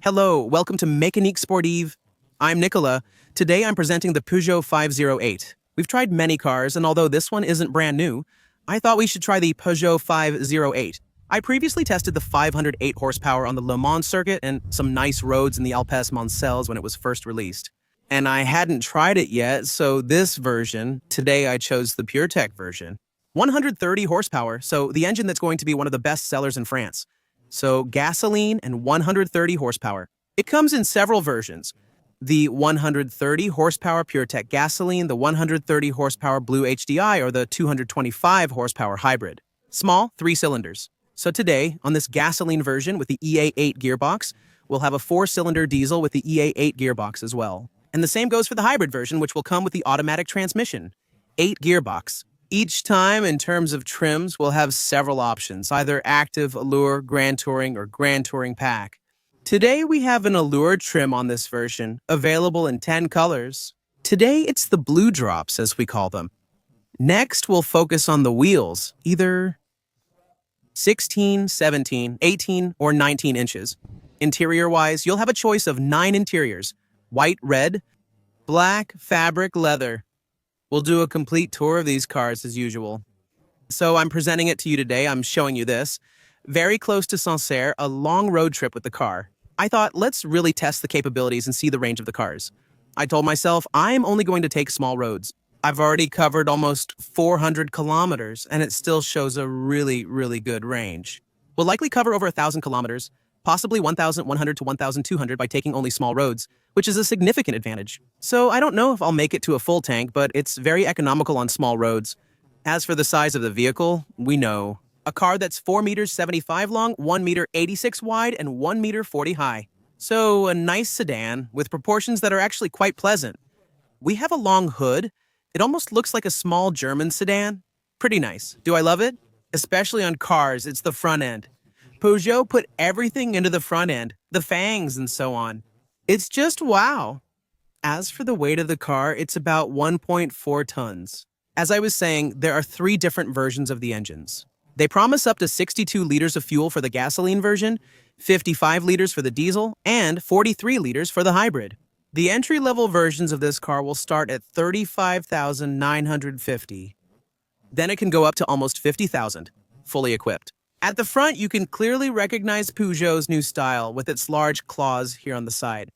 Hello, welcome to Mecaniquesportive. I'm Nicola. Today I'm presenting the Peugeot 508. We've tried many cars, and although this one isn't brand new, I thought we should try the Peugeot 508. I previously tested the 508 horsepower on the Le Mans circuit and some nice roads in the Alpes Moncels when it was first released. And I hadn't tried it yet, so this version, today I chose the Puretech version. 130 horsepower, so the engine that's going to be one of the best sellers in France. So gasoline and 130 horsepower. It comes in several versions. The 130 horsepower Puretech gasoline, the 130 horsepower Blue HDI, or the 225 horsepower hybrid. Small, 3 cylinders. So today, on this gasoline version with the EA8 gearbox, we'll have a 4-cylinder diesel with the EA8 gearbox as well. And the same goes for the hybrid version, which will come with the automatic transmission. 8 gearbox. Each time, in terms of trims, we'll have several options, either Active, Allure, Grand Touring, or Grand Touring Pack. Today, we have an Allure trim on this version, available in 10 colors. Today, it's the blue drops, as we call them. Next, we'll focus on the wheels, either 16, 17, 18, or 19 inches. Interior-wise, you'll have a choice of 9 interiors: white, red, black, fabric, leather. We'll do a complete tour of these cars as usual. So I'm presenting it to you today. I'm showing you this. Very close to Sancerre, a long road trip with the car. I thought, let's really test the capabilities and see the range of the cars. I told myself, I'm only going to take small roads. I've already covered almost 400 kilometers, and it still shows a really, really good range. We'll likely cover over 1,000 kilometers, possibly 1,100 to 1,200 by taking only small roads, which is a significant advantage. So I don't know if I'll make it to a full tank, but it's very economical on small roads. As for the size of the vehicle, we know. A car that's 4 meters 75 long, 1 meter 86 wide, and 1 meter 40 high. So a nice sedan with proportions that are actually quite pleasant. We have a long hood. It almost looks like a small German sedan. Pretty nice. Do I love it? Especially on cars, it's the front end. Peugeot put everything into the front end, the fangs and so on. It's just wow. As for the weight of the car, it's about 1.4 tons. As I was saying, there are 3 different versions of the engines. They promise up to 62 liters of fuel for the gasoline version, 55 liters for the diesel, and 43 liters for the hybrid. The entry-level versions of this car will start at $35,950. Then it can go up to almost $50,000, fully equipped. At the front, you can clearly recognize Peugeot's new style with its large claws here on the side.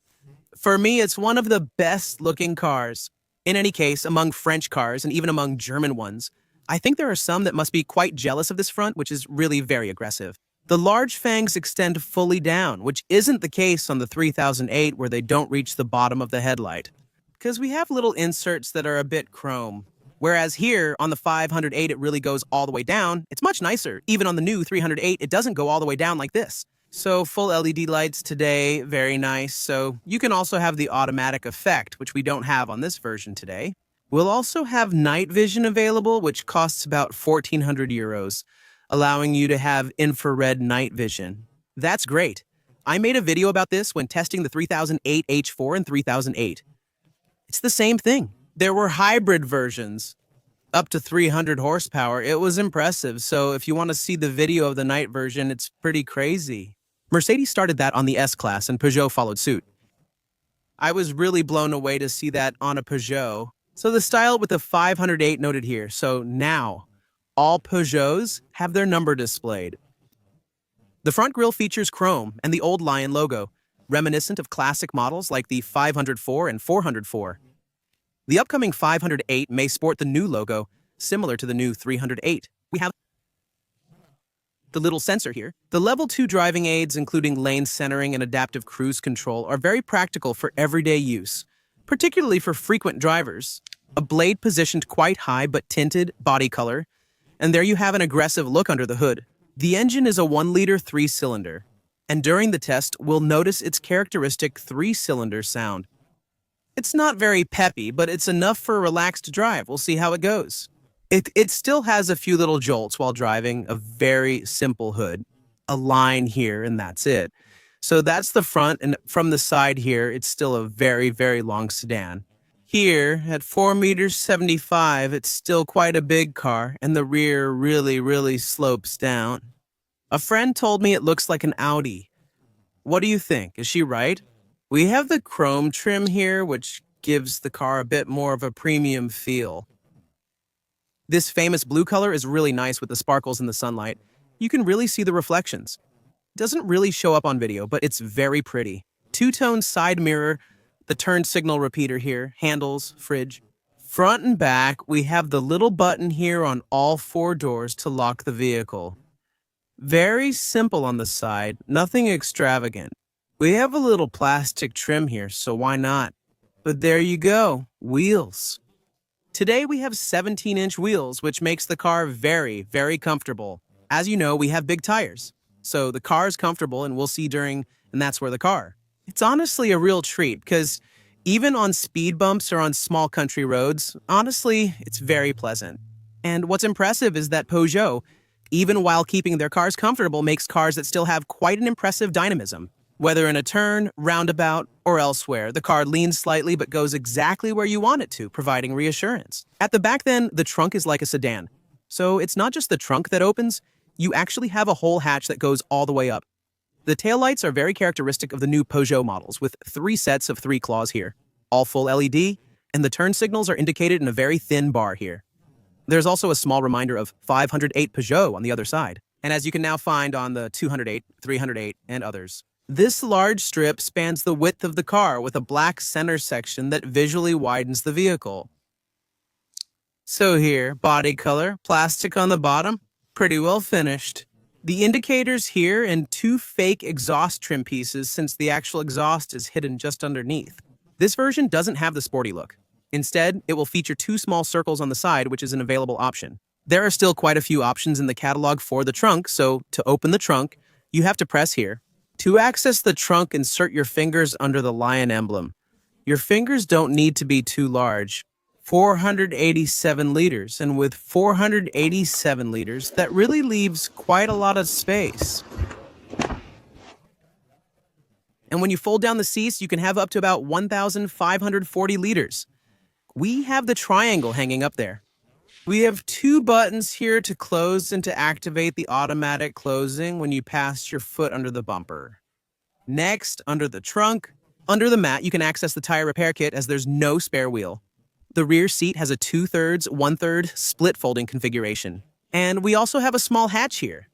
For me, it's one of the best-looking cars. In any case, among French cars and even among German ones, I think there are some that must be quite jealous of this front, which is really very aggressive. The large fangs extend fully down, which isn't the case on the 3008 where they don't reach the bottom of the headlight. Because we have little inserts that are a bit chrome. Whereas here, on the 508, it really goes all the way down. It's much nicer. Even on the new 308, it doesn't go all the way down like this. So full LED lights today, very nice. So you can also have the automatic effect, which we don't have on this version today. We'll also have night vision available, which costs about 1,400 euros, allowing you to have infrared night vision. That's great. I made a video about this when testing the 3008 H4 and 3008. It's the same thing. There were hybrid versions, up to 300 horsepower. It was impressive, so if you want to see the video of the night version, it's pretty crazy. Mercedes started that on the S-Class, and Peugeot followed suit. I was really blown away to see that on a Peugeot. So the style with the 508 noted here. So now, all Peugeots have their number displayed. The front grille features chrome and the old lion logo, reminiscent of classic models like the 504 and 404. The upcoming 508 may sport the new logo, similar to the new 308. We have the little sensor here. The Level 2 driving aids, including lane centering and adaptive cruise control, are very practical for everyday use, particularly for frequent drivers. A blade positioned quite high but tinted body color, and there you have an aggressive look under the hood. The engine is a 1-liter 3-cylinder, and during the test, we'll notice its characteristic 3-cylinder sound. It's not very peppy, but it's enough for a relaxed drive. We'll see how it goes. It still has a few little jolts while driving, a very simple hood, a line here, and that's it. So that's the front, and from the side here, it's still a very, very long sedan. Here, at 4 meters 75, it's still quite a big car, and the rear really, really slopes down. A friend told me it looks like an Audi. What do you think? Is she right? We have the chrome trim here, which gives the car a bit more of a premium feel. This famous blue color is really nice with the sparkles in the sunlight. You can really see the reflections. It doesn't really show up on video, but it's very pretty. Two-tone side mirror, the turn signal repeater here, handles, fridge. Front and back, we have the little button here on all four doors to lock the vehicle. Very simple on the side, nothing extravagant. We have a little plastic trim here, so why not? But there you go, wheels. Today we have 17-inch wheels, which makes the car very, very comfortable. As you know, we have big tires. So the car is comfortable and we'll see during, and that's where the car. It's honestly a real treat because even on speed bumps or on small country roads, honestly, it's very pleasant. And what's impressive is that Peugeot, even while keeping their cars comfortable, makes cars that still have quite an impressive dynamism. Whether in a turn, roundabout, or elsewhere, the car leans slightly but goes exactly where you want it to, providing reassurance. At the back then, the trunk is like a sedan. So it's not just the trunk that opens, you actually have a whole hatch that goes all the way up. The taillights are very characteristic of the new Peugeot models, with 3 sets of 3 claws here, all full LED, and the turn signals are indicated in a very thin bar here. There's also a small reminder of 508 Peugeot on the other side, and as you can now find on the 208, 308, and others. This large strip spans the width of the car with a black center section that visually widens the vehicle. So here, body color, plastic on the bottom, pretty well finished. The indicators here and 2 fake exhaust trim pieces since the actual exhaust is hidden just underneath. This version doesn't have the sporty look. Instead, it will feature 2 small circles on the side, which is an available option. There are still quite a few options in the catalog for the trunk, so to open the trunk, you have to press here. To access the trunk, insert your fingers under the lion emblem. Your fingers don't need to be too large. 487 liters, and with 487 liters, that really leaves quite a lot of space. And when you fold down the seats, you can have up to about 1,540 liters. We have the triangle hanging up there. We have 2 buttons here to close and to activate the automatic closing when you pass your foot under the bumper. Next, under the trunk, under the mat, you can access the tire repair kit as there's no spare wheel. The rear seat has a 2/3, 1/3 split folding configuration. And we also have a small hatch here.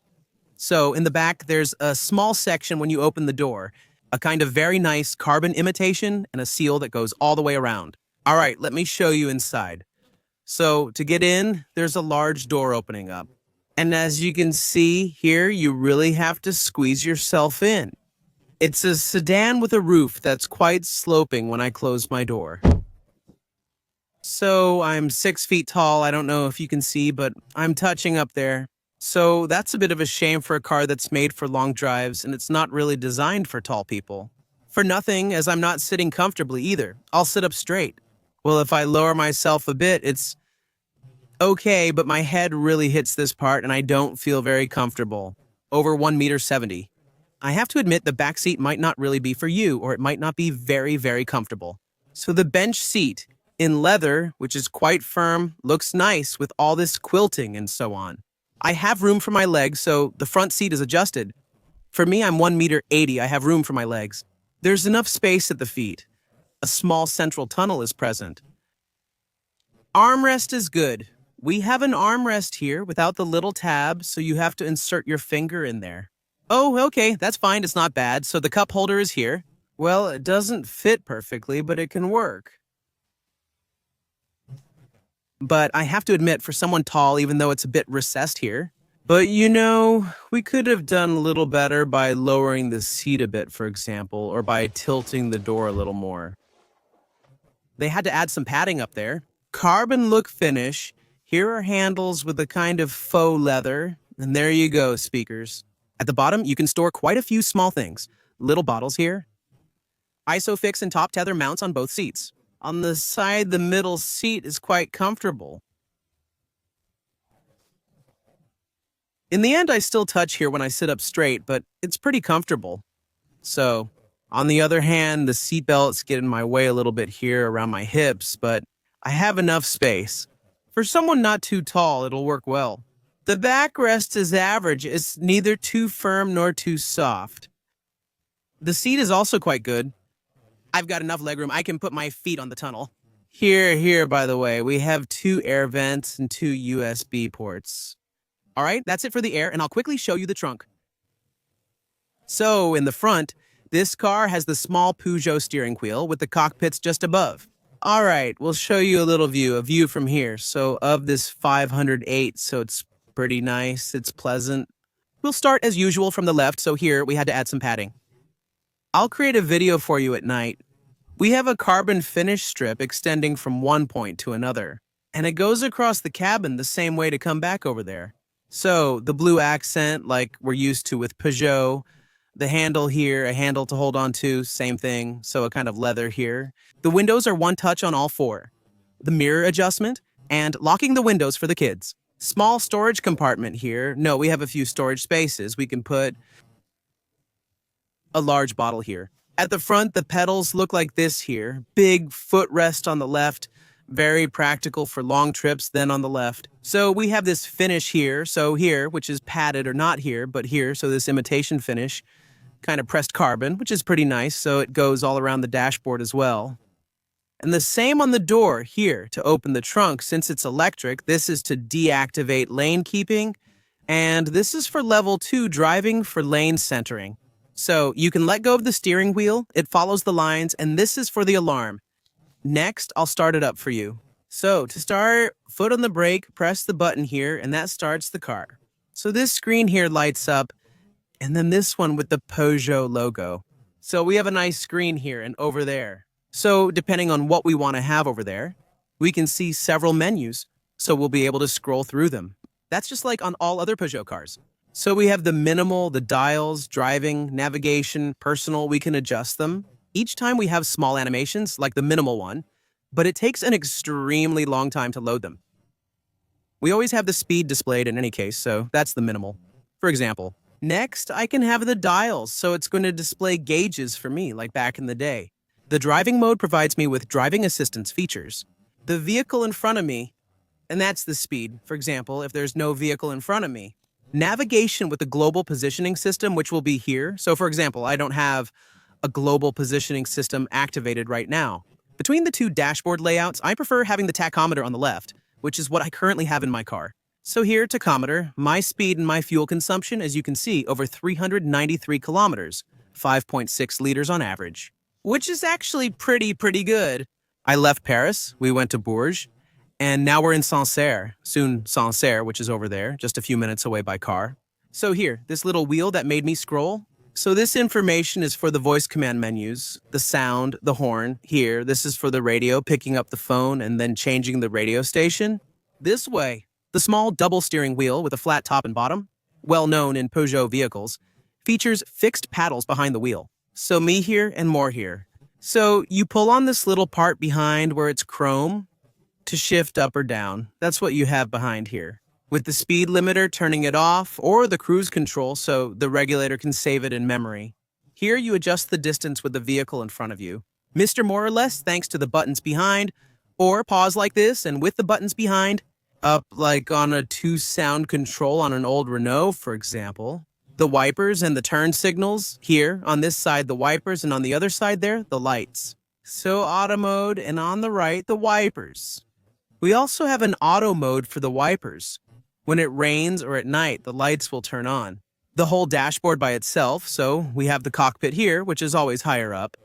So in the back, there's a small section when you open the door, a kind of very nice carbon imitation and a seal that goes all the way around. All right, let me show you inside. So to get in, there's a large door opening up. And as you can see here, you really have to squeeze yourself in. It's a sedan with a roof that's quite sloping when I close my door. So I'm 6 feet tall. I don't know if you can see, but I'm touching up there. So that's a bit of a shame for a car that's made for long drives, and it's not really designed for tall people. For nothing, as I'm not sitting comfortably either. I'll sit up straight. Well, if I lower myself a bit, it's okay, but my head really hits this part and I don't feel very comfortable. Over 1.70 meters. I have to admit the back seat might not really be for you, or it might not be very, very comfortable. So the bench seat, in leather, which is quite firm, looks nice with all this quilting and so on. I have room for my legs, so the front seat is adjusted. For me, I'm 1.80 meters. I have room for my legs. There's enough space at the feet. A small central tunnel is present. Armrest is good. We have an armrest here without the little tab, so you have to insert your finger in there. Oh, okay, that's fine. It's not bad. So the cup holder is here. Well, it doesn't fit perfectly, but it can work. But I have to admit, for someone tall, even though it's a bit recessed here, but you know, we could have done a little better by lowering the seat a bit, for example, or by tilting the door a little more. They had to add some padding up there. Carbon look finish. Here are handles with a kind of faux leather. And there you go, speakers. At the bottom, you can store quite a few small things. Little bottles here. ISOFIX and top tether mounts on both seats. On the side, the middle seat is quite comfortable. In the end, I still touch here when I sit up straight, but it's pretty comfortable. So, on the other hand, the seat belts get in my way a little bit here around my hips, but I have enough space. For someone not too tall, it'll work well. The backrest is average. It's neither too firm nor too soft. The seat is also quite good. I've got enough legroom. I can put my feet on the tunnel. Here, by the way, we have 2 air vents and 2 USB ports. All right, that's it for the air, and I'll quickly show you the trunk. So, in the front, this car has the small Peugeot steering wheel with the cockpits just above. All right, we'll show you a little view, a view from here. So, of this 508, so it's pretty nice, it's pleasant. We'll start as usual from the left, so here we had to add some padding. I'll create a video for you at night. We have a carbon finish strip extending from one point to another, and it goes across the cabin the same way to come back over there. So, the blue accent like we're used to with Peugeot, the handle here, a handle to hold on to, same thing, so a kind of leather here. The windows are one touch on all 4. The mirror adjustment, and locking the windows for the kids. Small storage compartment here. No, we have a few storage spaces. We can put a large bottle here. At the front, the pedals look like this here. Big footrest on the left. Very practical for long trips, then on the left. So we have this finish here, so here, which is padded or not here, but here, so this imitation finish. Kind of pressed carbon, which is pretty nice, so it goes all around the dashboard as well. And the same on the door here to open the trunk. Since it's electric, this is to deactivate lane keeping, and this is for level 2 driving for lane centering. So you can let go of the steering wheel, it follows the lines, and this is for the alarm. Next, I'll start it up for you. So to start, foot on the brake, press the button here, and that starts the car. So this screen here lights up, and then this one with the Peugeot logo. So we have a nice screen here and over there. So depending on what we want to have over there, we can see several menus, so we'll be able to scroll through them. That's just like on all other Peugeot cars. So we have the minimal, the dials, driving, navigation, personal, we can adjust them. Each time we have small animations, like the minimal one, but it takes an extremely long time to load them. We always have the speed displayed in any case, so that's the minimal. For example, next, I can have the dials, so it's going to display gauges for me, like back in the day. The driving mode provides me with driving assistance features. The vehicle in front of me, and that's the speed, for example, if there's no vehicle in front of me. Navigation with the global positioning system, which will be here. So for example, I don't have a global positioning system activated right now. Between the 2 dashboard layouts, I prefer having the tachometer on the left, which is what I currently have in my car. So here, tachometer, my speed and my fuel consumption, as you can see, over 393 kilometers, 5.6 liters on average, which is actually pretty good. I left Paris, we went to Bourges, and now we're in Sancerre, soon Sancerre, which is over there, just a few minutes away by car. So here, this little wheel that made me scroll. So this information is for the voice command menus, the sound, the horn. Here, this is for the radio, picking up the phone and then changing the radio station. This way, the small double steering wheel with a flat top and bottom, well known in Peugeot vehicles, features fixed paddles behind the wheel. So me here and more here. So you pull on this little part behind where it's chrome, to shift up or down. That's what you have behind here. With the speed limiter, turning it off, or the cruise control so the regulator can save it in memory. Here you adjust the distance with the vehicle in front of you. Mr. More or less thanks to the buttons behind, or pause like this and with the buttons behind, up like on a 2-sound control on an old Renault, for example. The wipers and the turn signals, here on this side the wipers and on the other side there, the lights. So auto mode and on the right, the wipers. We also have an auto mode for the wipers. When it rains or at night, the lights will turn on. The whole dashboard by itself, so we have the cockpit here, which is always higher up.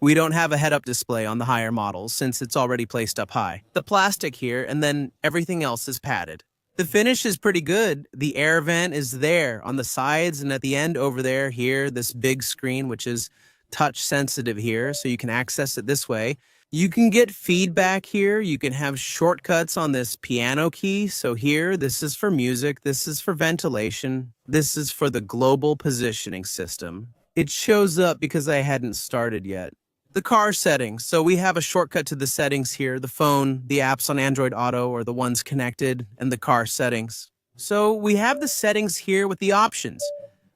We don't have a head-up display on the higher models since it's already placed up high. The plastic here, and then everything else is padded. The finish is pretty good. The air vent is there on the sides and at the end over there, here, this big screen, which is touch sensitive here, so you can access it this way. You can get feedback here. You can have shortcuts on this piano key. So here, this is for music. This is for ventilation. This is for the global positioning system. It shows up because I hadn't started yet. The car settings. So we have a shortcut to the settings here, the phone, the apps on Android Auto or the ones connected, and the car settings. So we have the settings here with the options.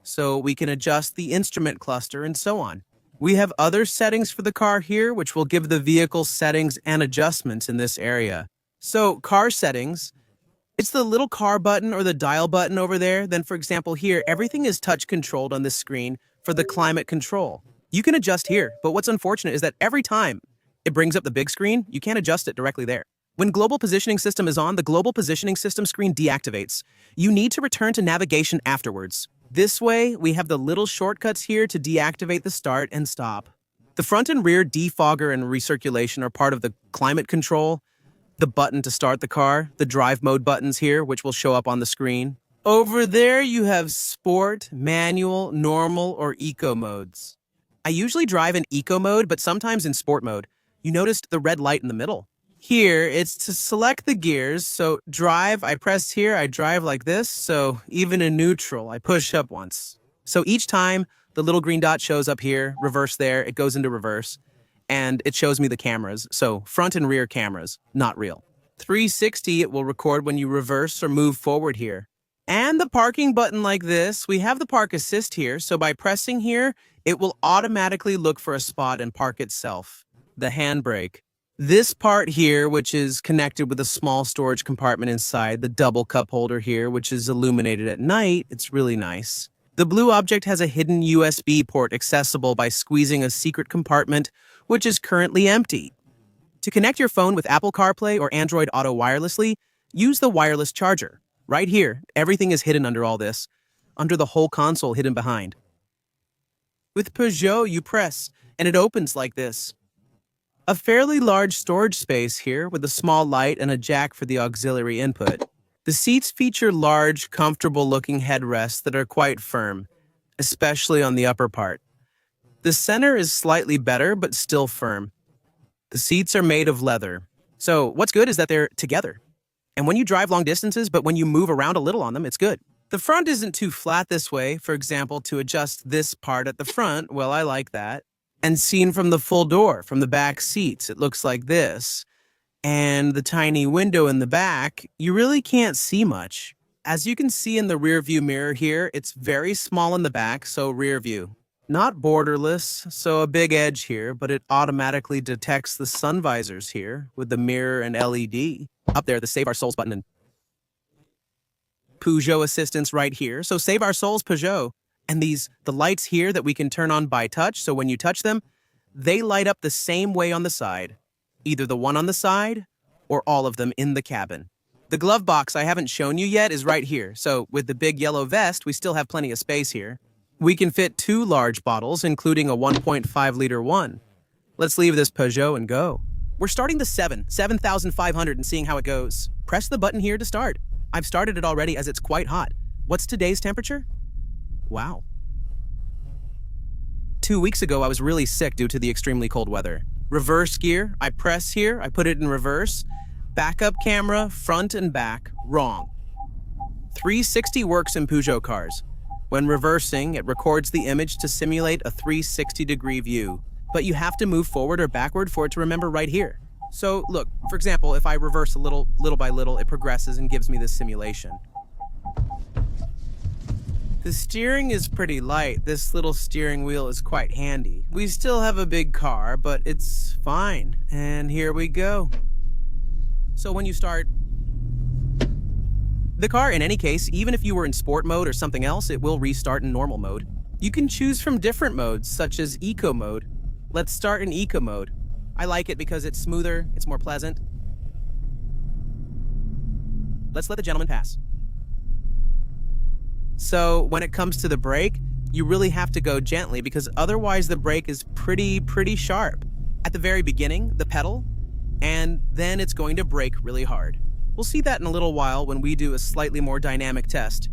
So we can adjust the instrument cluster and so on. We have other settings for the car here, which will give the vehicle settings and adjustments in this area. So car settings, it's the little car button or the dial button over there. Then for example here, everything is touch controlled on this screen for the climate control. You can adjust here, but what's unfortunate is that every time it brings up the big screen, you can't adjust it directly there. When Global Positioning System is on, the Global Positioning System screen deactivates. You need to return to navigation afterwards. This way, we have the little shortcuts here to deactivate the start and stop. The front and rear defogger and recirculation are part of the climate control, the button to start the car, the drive mode buttons here, which will show up on the screen. Over there, you have sport, manual, normal, or eco modes. I usually drive in eco mode, but sometimes in sport mode. You noticed the red light in the middle. Here, it's to select the gears. So drive, I press here, I drive like this. So even in neutral, I push up once. So each time the little green dot shows up here, reverse there, it goes into reverse. And it shows me the cameras. So front and rear cameras, not real. 360, it will record when you reverse or move forward here. And the parking button like this, we have the park assist here. So by pressing here, it will automatically look for a spot and park itself. The handbrake. This part here, which is connected with a small storage compartment inside, the double cup holder here, which is illuminated at night, it's really nice. The blue object has a hidden USB port accessible by squeezing a secret compartment, which is currently empty. To connect your phone with Apple CarPlay or Android Auto wirelessly, use the wireless charger. Right here, everything is hidden under all this, under the whole console hidden behind. With Peugeot, you press, and it opens like this. A fairly large storage space here with a small light and a jack for the auxiliary input. The seats feature large, comfortable-looking headrests that are quite firm, especially on the upper part. The center is slightly better, but still firm. The seats are made of leather. So what's good is that they're together. And when you drive long distances, but when you move around a little on them, it's good. The front isn't too flat this way. For example, to adjust this part at the front, well, I like that. And seen from the full door, from the back seats, it looks like this. And the tiny window in the back, you really can't see much. As you can see in the rear view mirror here, it's very small in the back, so rear view. Not borderless, so a big edge here, but it automatically detects the sun visors here with the mirror and LED. Up there, the Save Our Souls button and Peugeot assistance right here. So Save Our Souls Peugeot. And the lights here that we can turn on by touch, so when you touch them, they light up the same way on the side. Either the one on the side or all of them in the cabin. The glove box I haven't shown you yet is right here. So with the big yellow vest, we still have plenty of space here. We can fit 2 large bottles, including a 1.5-liter one. Let's leave this Peugeot and go. We're starting the 7,500 and seeing how it goes. Press the button here to start. I've started it already as it's quite hot. What's today's temperature? Wow. 2 weeks ago, I was really sick due to the extremely cold weather. Reverse gear, I press here, I put it in reverse. Backup camera, front and back, wrong. 360 works in Peugeot cars. When reversing, it records the image to simulate a 360-degree view. But you have to move forward or backward for it to remember right here. So look, for example, if I reverse a little by little, it progresses and gives me this simulation. The steering is pretty light. This little steering wheel is quite handy. We still have a big car, but it's fine. And here we go. So when you start the car, in any case, even if you were in sport mode or something else, it will restart in normal mode. You can choose from different modes, such as eco mode. Let's start in eco mode. I like it because it's smoother, it's more pleasant. Let's let the gentleman pass. So when it comes to the brake, you really have to go gently because otherwise the brake is pretty sharp. At the very beginning, the pedal, and then it's going to brake really hard. We'll see that in a little while when we do a slightly more dynamic test.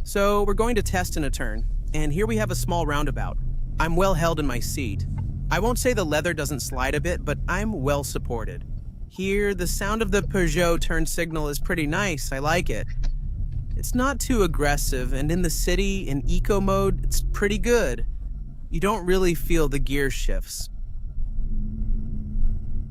So we're going to test in a turn, and here we have a small roundabout. I'm well held in my seat. I won't say the leather doesn't slide a bit, but I'm well supported. Here, the sound of the Peugeot turn signal is pretty nice. I like it. It's not too aggressive, and in the city, in eco mode, it's pretty good. You don't really feel the gear shifts.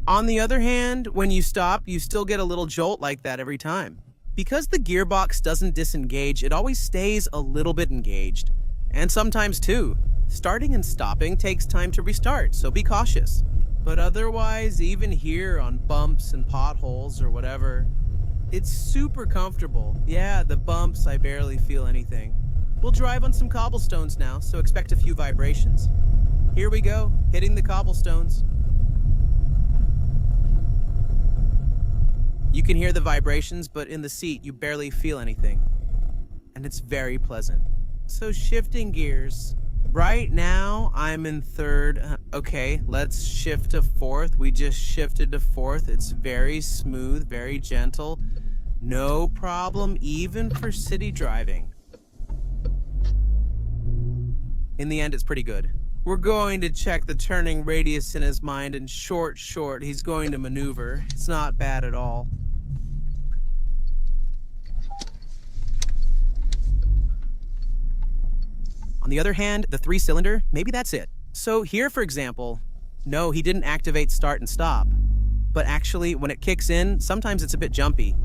On the other hand, when you stop, you still get a little jolt like that every time. Because the gearbox doesn't disengage, it always stays a little bit engaged. And sometimes too. Starting and stopping takes time to restart, so be cautious. But otherwise, even here on bumps and potholes or whatever, it's super comfortable. Yeah, the bumps, I barely feel anything. We'll drive on some cobblestones now, so expect a few vibrations. Here we go, hitting the cobblestones. You can hear the vibrations, but in the seat, you barely feel anything. And it's very pleasant. So shifting gears. Right now, I'm in third. Okay, let's shift to fourth. We just shifted to fourth. It's very smooth, very gentle. No problem, even for city driving. In the end, it's pretty good. We're going to check the turning radius in his mind, and short, he's going to maneuver. It's not bad at all. On the other hand, the 3-cylinder, maybe that's it. So here, for example, no, he didn't activate start and stop. But actually, when it kicks in, sometimes it's a bit jumpy,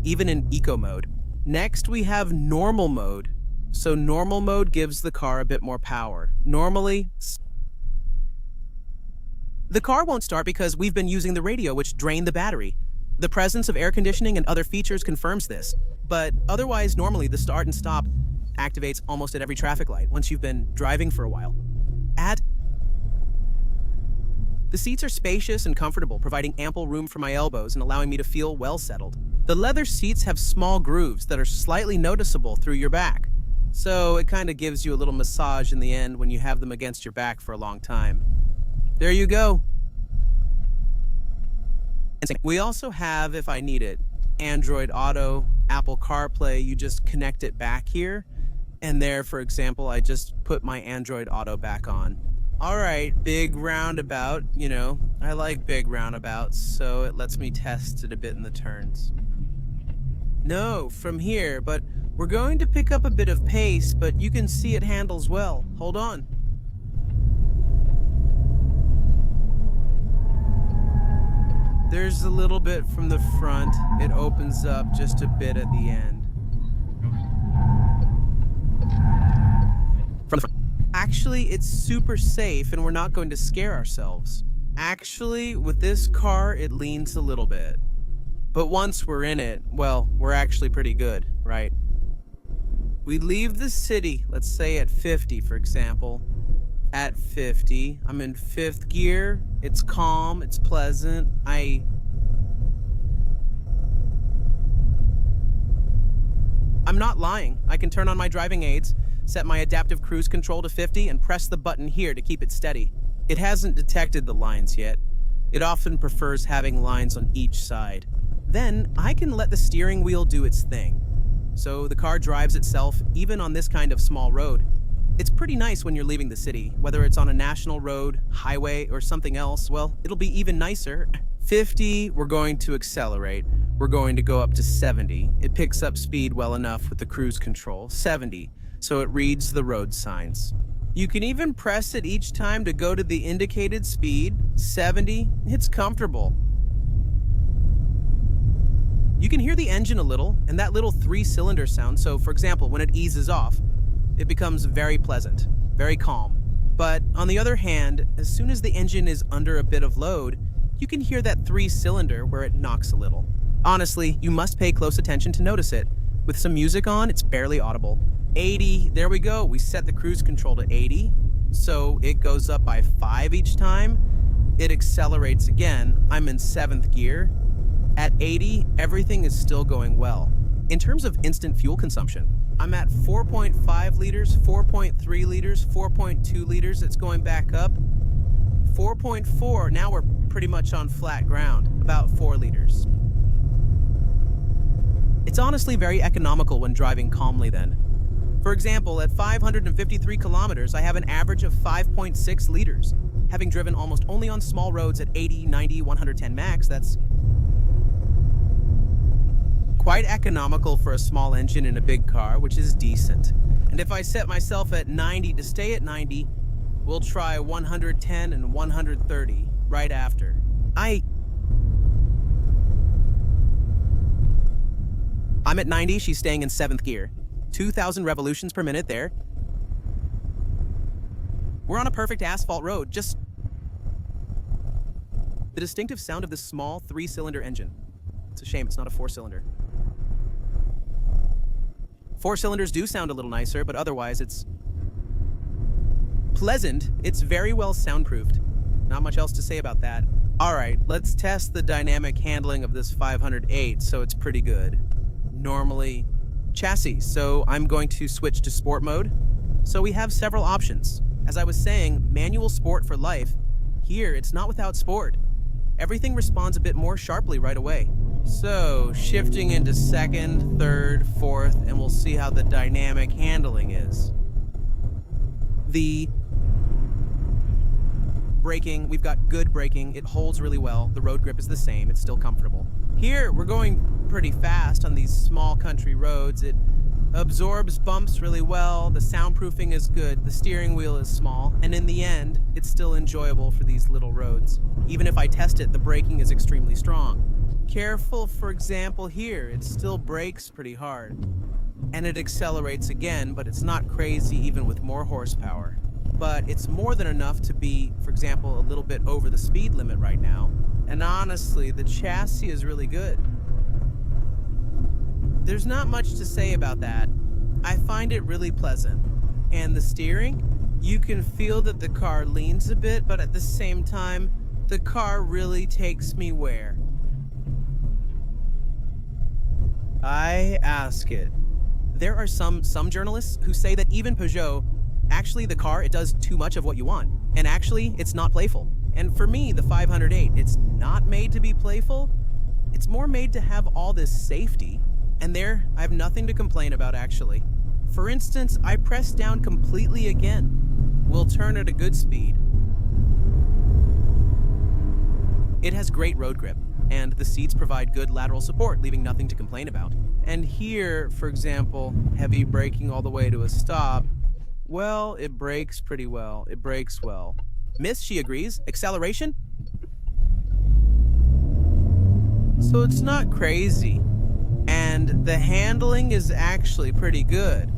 even in eco mode. Next, we have normal mode. So normal mode gives the car a bit more power. Normally, the car won't start because we've been using the radio, which drained the battery. The presence of air conditioning and other features confirms this. But otherwise, normally the start and stop activates almost at every traffic light once you've been driving for a while. The seats are spacious and comfortable, providing ample room for my elbows and allowing me to feel well settled. The leather seats have small grooves that are slightly noticeable through your back. So it kind of gives you a little massage in the end when you have them against your back for a long time. There you go. We also have, if I need it, Android Auto, Apple CarPlay. You just connect it back here. And there, for example, I just put my Android Auto back on. All right, big roundabout, you know, I like big roundabouts, so it lets me test it a bit in the turns. No, from here, but we're going to pick up a bit of pace, but you can see it handles well. Hold on. There's a little bit from the front. It opens up just a bit at the end. From the front. Actually, it's super safe and we're not going to scare ourselves. Actually, with this car, it leans a little bit. But once we're in it, well, we're actually pretty good, right? We leave the city, let's say at 50, for example. At 50, I'm in 5th gear. It's calm, it's pleasant. I'm not lying. I can turn on my driving aids, set my adaptive cruise control to 50, and press the button here to keep it steady. It hasn't detected the lines yet. It often prefers having lines on each side. Then I can let the steering wheel do its thing. So the car drives itself, even on this kind of small road. It's pretty nice when you're leaving the city, whether it's on a national road, highway, or something else. Well, it'll be even nicer. 50, we're going to accelerate. We're going to go up to 70. It picks up speed well enough with the cruise control. 70, so it reads the road signs. You can even press it each time to go to the indicated speed. 70, it's comfortable. You can hear the engine a little, and that little 3-cylinder sound. So, for example, when it eases off, it becomes very pleasant, very calm. But on the other hand, as soon as the engine is under a bit of load, you can hear that 3-cylinder where it knocks a little. Honestly, you must pay close attention to notice it. With some music on, it's barely audible. 80, there we go. We set the cruise control to 80, so it goes up by 5 each time. It accelerates again. I'm in 7th gear. At 80, everything is still going well. In terms of instant fuel consumption, I'm at 4.5 liters, 4.3 liters, 4.2 liters. It's going back up. 4.4, now we're pretty much on flat ground, about 4 liters. It's honestly very economical when driving calmly then. For example, at 553 kilometers, I have an average of 5.6 liters. Having driven almost only on small roads at 80, 90, 110 max, that's quite economical for a small engine in a big car, which is decent. And if I set myself at 90 to stay at 90, we'll try 110 and 130 right after. I'm at 90, she's staying in 7th gear. 2,000 revolutions per minute there. We're on a perfect asphalt road, just the distinctive sound of this small 3-cylinder engine. It's a shame it's not a 4-cylinder. Four cylinders do sound a little nicer, but otherwise it's pleasant. It's very well soundproofed. Not much else to say about that. All right, let's test the dynamic handling of this 508, so it's pretty good. Normally, chassis, so I'm going to switch to sport mode. So we have several options. As I was saying, manual sport for life. Here, it's not without sport. Everything responds a bit more sharply right away. So, shifting into second, third, fourth, and we'll see how the dynamic handling is. The braking, we've got good braking. It holds really well. The road grip is the same. It's still comfortable. Here, we're going pretty fast on these small country roads. It absorbs bumps really well. The soundproofing is good. The steering wheel is small. And in the end, it's still enjoyable for these little roads. Even if I test it, the braking is extremely strong. Careful, for example, here. It still brakes pretty hard. And it accelerates again, but it's not crazy even with more horsepower. But it's more than enough to be, for example, a little bit over the speed limit right now. And honestly, the chassis is really good. There's not much to say about that. I find it really pleasant. And the steering, you can feel that the car leans a bit, but at the same time, the car really takes me where I ask it. There are some journalists who say that even Peugeot, actually the car, it does too much of what you want. And actually, it's not playful. And for me, the 508, it's not made to be playful. It's more made to have all this safety. And there, I have nothing to complain about, actually. For instance, I press down completely again. We'll turn at a good speed. It has great road grip, and the seats provide good lateral support, leaving nothing to complain about. And here, for example, heavy braking all the way to a stop, well, it brakes pretty well. It brakes well. Miss, she agrees. Acceleration? So it's not crazy. And the handling is actually pretty good.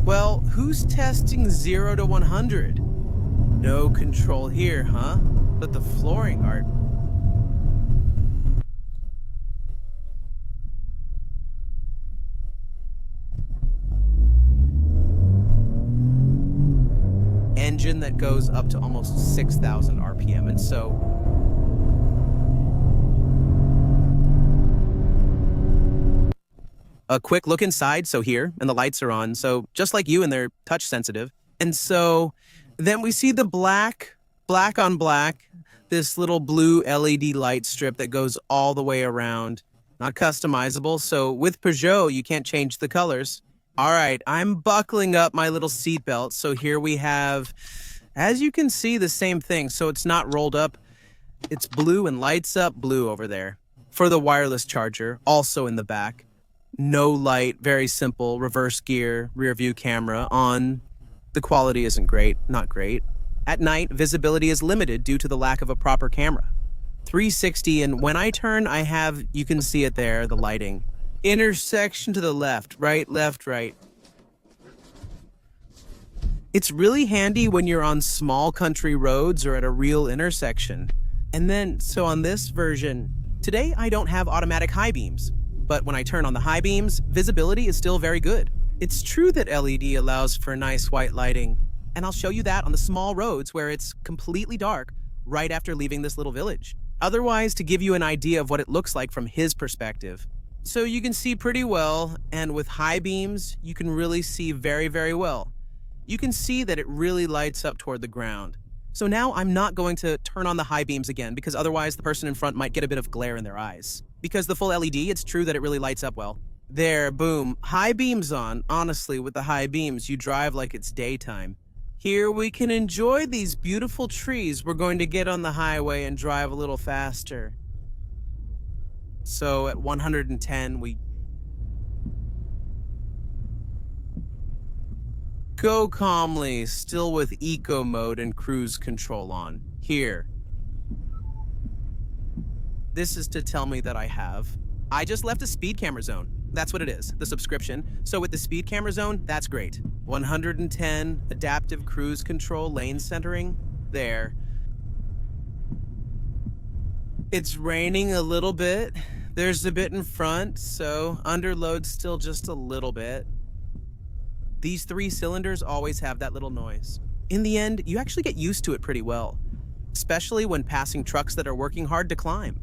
Well, who's testing 0 to 100? No control here, huh? But the flooring art. Engine that goes up to almost 6,000 RPM, and so a quick look inside, so here, and the lights are on, so just like you, and they're touch sensitive. And so then we see the black on black, this little blue LED light strip that goes all the way around. Not customizable, so with Peugeot, you can't change the colors. All right, I'm buckling up my little seatbelt, so here we have, as you can see, the same thing. So it's not rolled up, it's blue and lights up blue over there. For the wireless charger, also in the back. No light, very simple, reverse gear, rear view camera on. The quality isn't great, not great. At night, visibility is limited due to the lack of a proper camera. 360, and when I turn, you can see it there, the lighting. Intersection to the left, right. It's really handy when you're on small country roads or at a real intersection. And then, so on this version, today I don't have automatic high beams, but when I turn on the high beams, visibility is still very good. It's true that LED allows for nice white lighting, and I'll show you that on the small roads where it's completely dark right after leaving this little village. Otherwise, to give you an idea of what it looks like from his perspective. So you can see pretty well, and with high beams, you can really see very, very well. You can see that it really lights up toward the ground. So now I'm not going to turn on the high beams again, because otherwise the person in front might get a bit of glare in their eyes. Because the full LED, it's true that it really lights up well. There, boom, high beams on. Honestly, with the high beams, you drive like it's daytime. Here we can enjoy these beautiful trees. We're going to get on the highway and drive a little faster. So at 110, we go calmly, still with eco mode and cruise control on. Here. This is to tell me that I just left a speed camera zone. That's what it is, the subscription. So with the speed camera zone, that's great. 110, adaptive cruise control, lane centering, there. It's raining a little bit. There's a bit in front, so underload still just a little bit. These three cylinders always have that little noise. In the end, you actually get used to it pretty well, especially when passing trucks that are working hard to climb.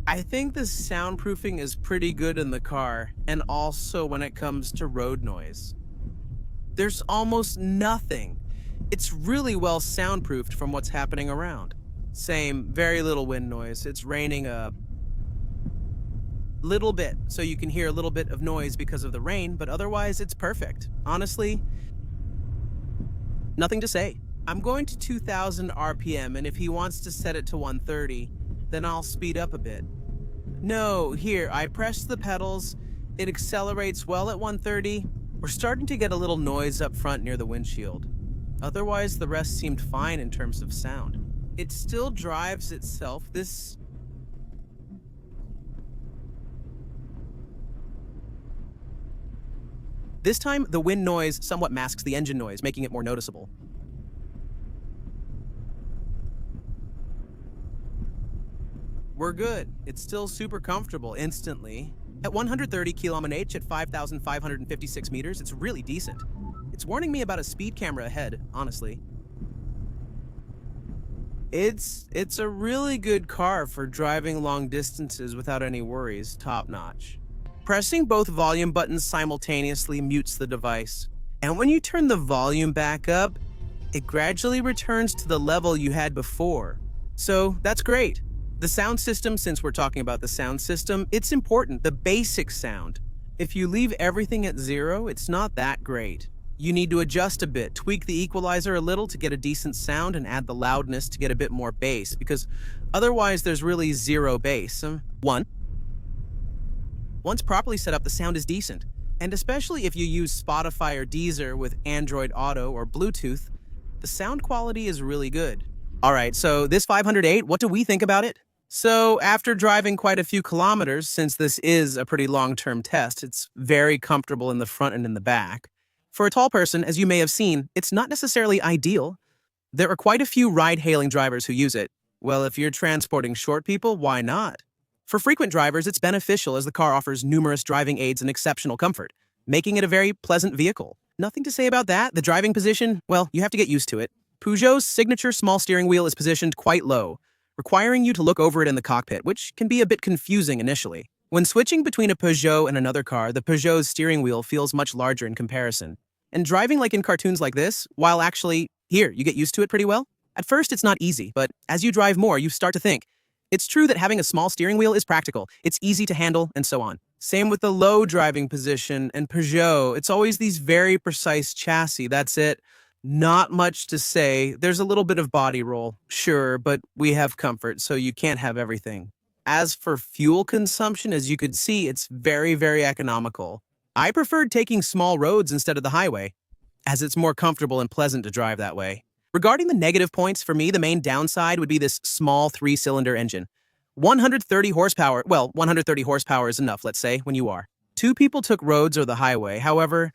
I think the soundproofing is pretty good in the car, and also when it comes to road noise. There's almost nothing. It's really well soundproofed from what's happening around. Same, very little wind noise. It's raining a little bit, so you can hear a little bit of noise because of the rain, but otherwise it's perfect. Honestly, nothing to say. I'm going to 2,000 RPM, and if he wants to set it to 130, then I'll speed up a bit. No, here, I press the pedals. It accelerates well at 130. We're starting to get a little noise up front near the windshield. Otherwise, the rest seemed fine in terms of sound. It still drives itself. This time, the wind noise somewhat masks the engine noise, making it more noticeable. We're good. It's still super comfortable instantly. At 130 km/h at 5,556 meters, it's really decent. It's warning me about a speed camera ahead, honestly. It's a really good car for driving long distances without any worries, top notch. Pressing both volume buttons simultaneously mutes the device. And when you turn the volume back up, it gradually returns to the level you had before. So that's great. The sound system, since we're talking about the sound system, it's important, the basic sound. If you leave everything at 0, it's not that great. You need to adjust a bit, tweak the equalizer a little to get a decent sound and add the loudness to get a bit more bass, because otherwise there's really 0 bass. Once properly set up, the sound is decent. And especially if you use Spotify or Deezer with Android Auto or Bluetooth, the sound quality is really good. All right, so this 508, what do we think about it? So after driving quite a few kilometers, since this is a pretty long-term test, it's very comfortable in the front and in the back. For a tall person, as you may have seen, it's not necessarily ideal. There are quite a few ride-hailing drivers who use it. Well, if you're transporting short people, why not? For frequent drivers, it's beneficial as the car offers numerous driving aids and exceptional comfort, making it a very pleasant vehicle. Nothing to say about that. The driving position, well, you have to get used to it. Peugeot's signature small steering wheel is positioned quite low, requiring you to look over it in the cockpit, which can be a bit confusing initially. When switching between a Peugeot and another car, the Peugeot's steering wheel feels much larger in comparison. And driving like in cartoons like this, while actually, here, you get used to it pretty well. At first, it's not easy, but as you drive more, you start to think, it's true that having a small steering wheel is practical, it's easy to handle, and so on. Same with the low driving position and Peugeot. It's always these very precise chassis, that's it. Not much to say. There's a little bit of body roll, sure, but we have comfort, so you can't have everything. As for fuel consumption, as you could see, it's very, very economical. I preferred taking small roads instead of the highway, as it's more comfortable and pleasant to drive that way. Regarding the negative points, for me, the main downside would be this small 3-cylinder engine. 130 horsepower, well, 130 horsepower is enough, let's say, when you are. 2 people took roads or the highway, however,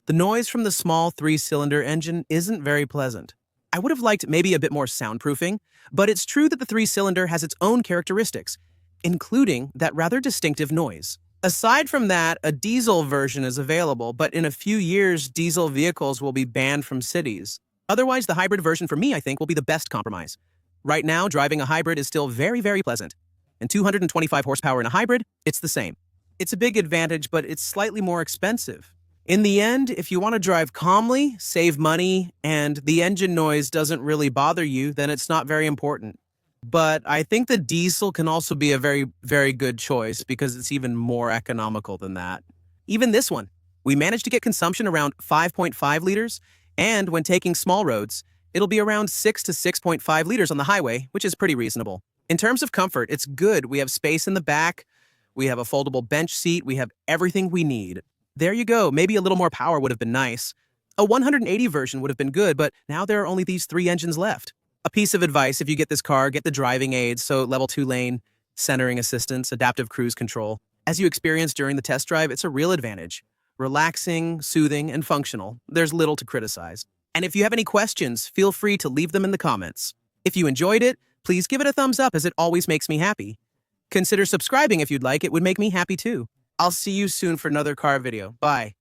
the noise from the small 3-cylinder engine isn't very pleasant. I would have liked maybe a bit more soundproofing, but it's true that the 3-cylinder has its own characteristics, including that rather distinctive noise. Aside from that, a diesel version is available, but in a few years, diesel vehicles will be banned from cities. Otherwise, the hybrid version for me, I think, will be the best compromise. Right now, driving a hybrid is still very, very pleasant. And 225 horsepower in a hybrid, it's the same. It's a big advantage, but it's slightly more expensive. In the end, if you want to drive calmly, save money, and the engine noise doesn't really bother you, then it's not very important. But I think the diesel can also be a very, very good choice because it's even more economical than that. Even this one, we managed to get consumption around 5.5 liters, and when taking small roads, it'll be around 6 to 6.5 liters on the highway, which is pretty reasonable. In terms of comfort, it's good. We have space in the back, we have a foldable bench seat, we have everything we need. There you go. Maybe a little more power would have been nice. A 180 version would have been good, but now there are only these 3 engines left. A piece of advice, if you get this car, get the driving aids, so level 2 lane, centering assistance, adaptive cruise control. As you experienced during the test drive, it's a real advantage. Relaxing, soothing, and functional. There's little to criticize. And if you have any questions, feel free to leave them in the comments. If you enjoyed it, please give it a thumbs up as it always makes me happy. Consider subscribing if you'd like, it would make me happy too. I'll see you soon for another car video. Bye.